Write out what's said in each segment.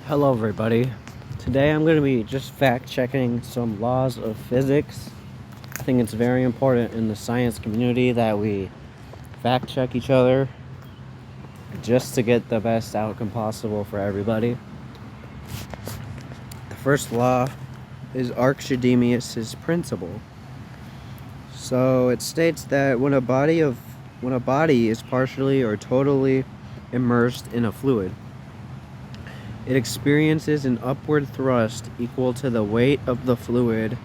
Hello everybody. Today I'm going to be just fact checking some laws of physics. I think it's very important in the science community that we fact check each other just to get the best outcome possible for everybody. The first law is Archimedes' principle. So it states that when a body is partially or totally immersed in a fluid, it experiences an upward thrust equal to the weight of the fluid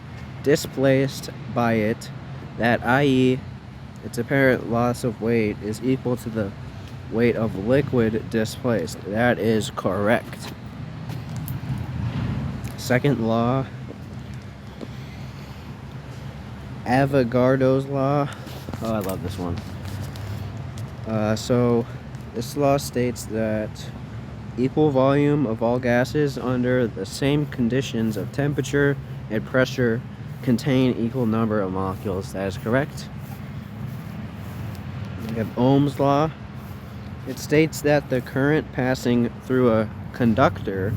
displaced by it, that i.e., its apparent loss of weight is equal to the weight of liquid displaced. That is correct. Second law, Avogadro's law. Oh, I love this one. So this law states that equal volume of all gases under the same conditions of temperature and pressure contain equal number of molecules. That is correct. We have Ohm's law. It states that the current passing through a conductor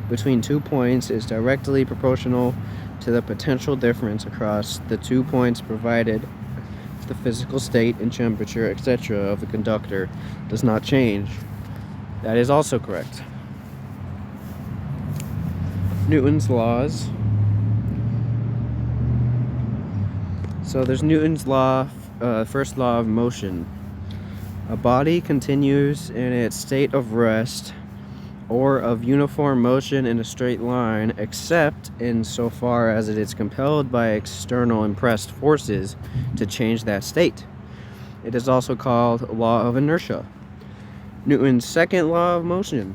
between 2 points is directly proportional to the potential difference across the 2 points, provided the physical state and temperature, etc. of the conductor does not change. That is also correct. Newton's laws. So there's Newton's law, first law of motion. A body continues in its state of rest or of uniform motion in a straight line, except in so far as it is compelled by external impressed forces to change that state. It is also called law of inertia. Newton's second law of motion.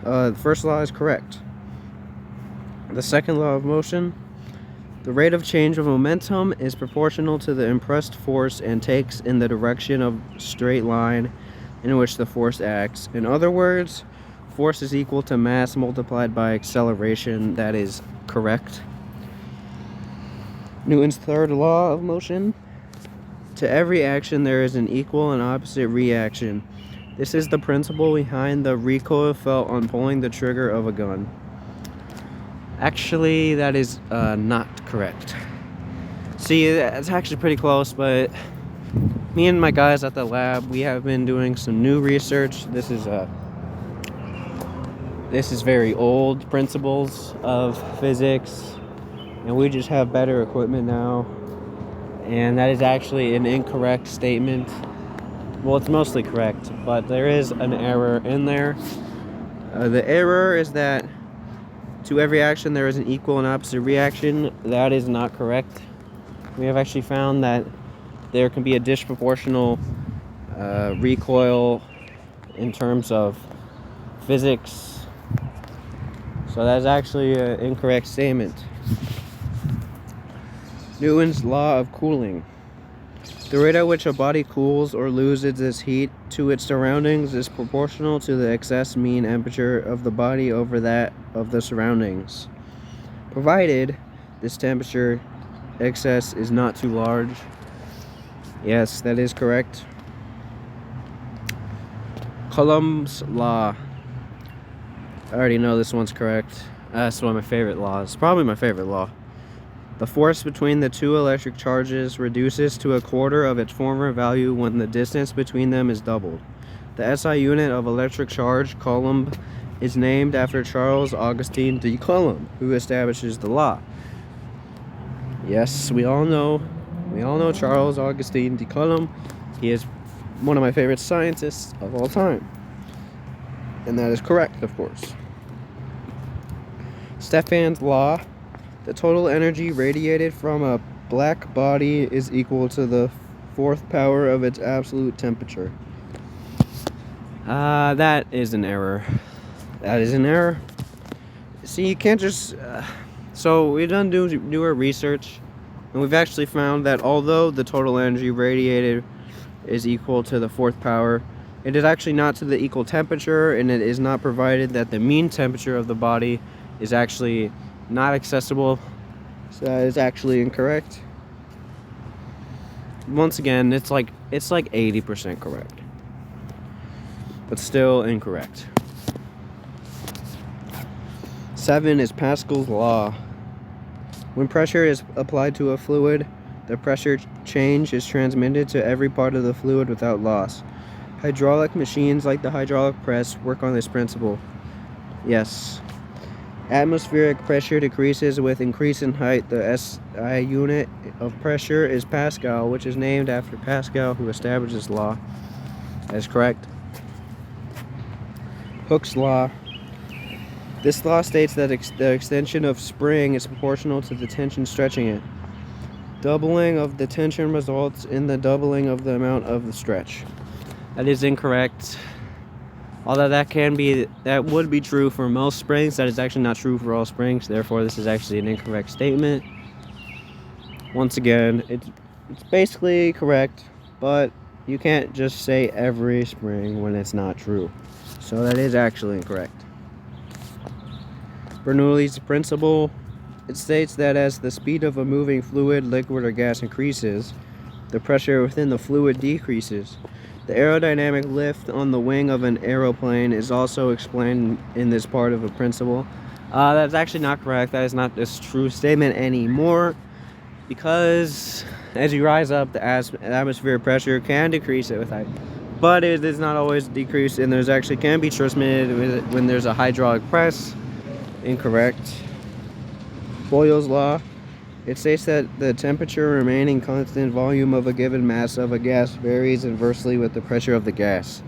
The first law is correct. The second law of motion, the rate of change of momentum is proportional to the impressed force and takes in the direction of straight line in which the force acts. In other words, force is equal to mass multiplied by acceleration. That is correct. Newton's third law of motion, to every action there is an equal and opposite reaction. This is the principle behind the recoil felt on pulling the trigger of a gun. Actually, that is not correct. See, it's actually pretty close, but me and my guys at the lab, we have been doing some new research. This is very old principles of physics, and we just have better equipment now. And that is actually an incorrect statement. Well, it's mostly correct, but there is an error in there. The error is that to every action there is an equal and opposite reaction. That is not correct. We have actually found that there can be a disproportional recoil in terms of physics. So that is actually an incorrect statement. Newton's law of cooling. The rate at which a body cools or loses its heat to its surroundings is proportional to the excess mean temperature of the body over that of the surroundings, provided this temperature excess is not too large. Yes, that is correct. Coulomb's law. I already know this one's correct. That's one of my favorite laws. Probably my favorite law. The force between the two electric charges reduces to a quarter of its former value when the distance between them is doubled. The SI unit of electric charge, Coulomb, is named after Charles Augustin de Coulomb, who establishes the law. Yes, we all know Charles Augustin de Coulomb. He is one of my favorite scientists of all time. And that is correct, of course. Stefan's law. The total energy radiated from a black body is equal to the fourth power of its absolute temperature. That is an error. That is an error. See, you can't just... So we've done newer research, and we've actually found that although the total energy radiated is equal to the fourth power, it is actually not to the equal temperature, and it is not provided that the mean temperature of the body is actually not accessible. So that is actually incorrect. Once again, it's like 80% correct, but still incorrect. 7 is Pascal's law. When pressure is applied to a fluid, the pressure change is transmitted to every part of the fluid without loss. Hydraulic machines like the hydraulic press work on this principle. Yes. Atmospheric pressure decreases with increase in height. The SI unit of pressure is Pascal, which is named after Pascal, who established this law. That is correct. Hooke's law. This law states that the extension of spring is proportional to the tension stretching it. Doubling of the tension results in the doubling of the amount of the stretch. That is incorrect. Although that would be true for most springs, that is actually not true for all springs. Therefore, this is actually an incorrect statement. Once again, it's basically correct, but you can't just say every spring when it's not true. So that is actually incorrect. Bernoulli's principle. It states that as the speed of a moving fluid, liquid, or gas increases, the pressure within the fluid decreases. The aerodynamic lift on the wing of an aeroplane is also explained in this part of a principle. That's actually not correct. That is not this true statement anymore, because as you rise up, the atmospheric pressure can decrease it with height, but it does not always decrease, and there's actually can be transmitted when there's a hydraulic press. Incorrect. Boyle's law. It states that the temperature remaining constant volume of a given mass of a gas varies inversely with the pressure of the gas.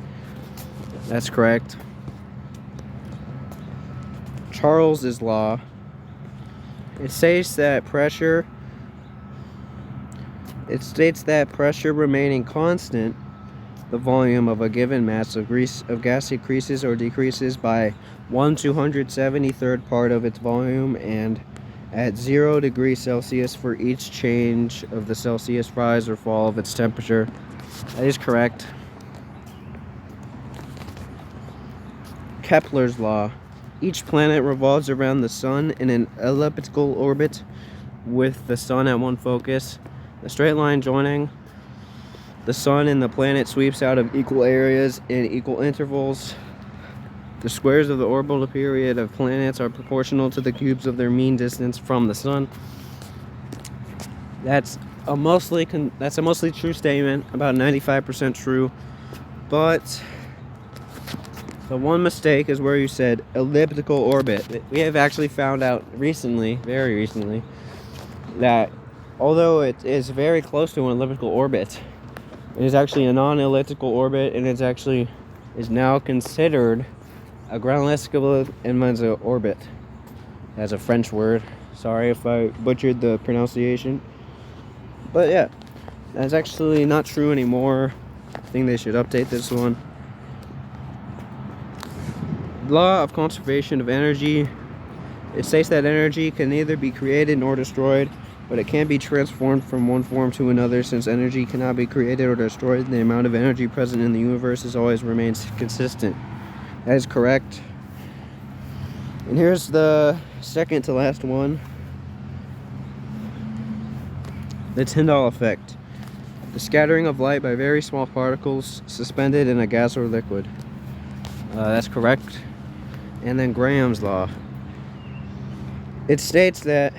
That's correct. Charles's law. It states that pressure remaining constant, the volume of a given mass of gas increases or decreases by 1/273rd part of its volume, and at 0 degrees Celsius for each change of the Celsius rise or fall of its temperature. That is correct. Kepler's law. Each planet revolves around the sun in an elliptical orbit with the sun at one focus. The straight line joining the sun and the planet sweeps out of equal areas in equal intervals. The squares of the orbital period of planets are proportional to the cubes of their mean distance from the sun. That's a mostly true statement, about 95% true. But the one mistake is where you said elliptical orbit. We have actually found out recently, very recently, that although it is very close to an elliptical orbit, it is actually a non-elliptical orbit, and is now considered a grand escalier orbit. That's a French word. Sorry if I butchered the pronunciation. But yeah, that's actually not true anymore. I think they should update this one. Law of conservation of energy. It states that energy can neither be created nor destroyed, but it can be transformed from one form to another. Since energy cannot be created or destroyed, the amount of energy present in the universe always remains consistent. That is correct. And here's the second to last one. The Tyndall effect. The scattering of light by very small particles suspended in a gas or liquid. That's correct. And then Graham's law. It states that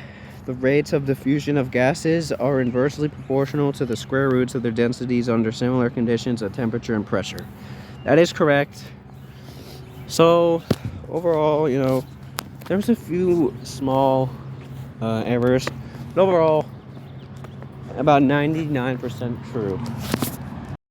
the rates of diffusion of gases are inversely proportional to the square roots of their densities under similar conditions of temperature and pressure. That is correct. So overall, there's a few small errors, but overall about 99% true.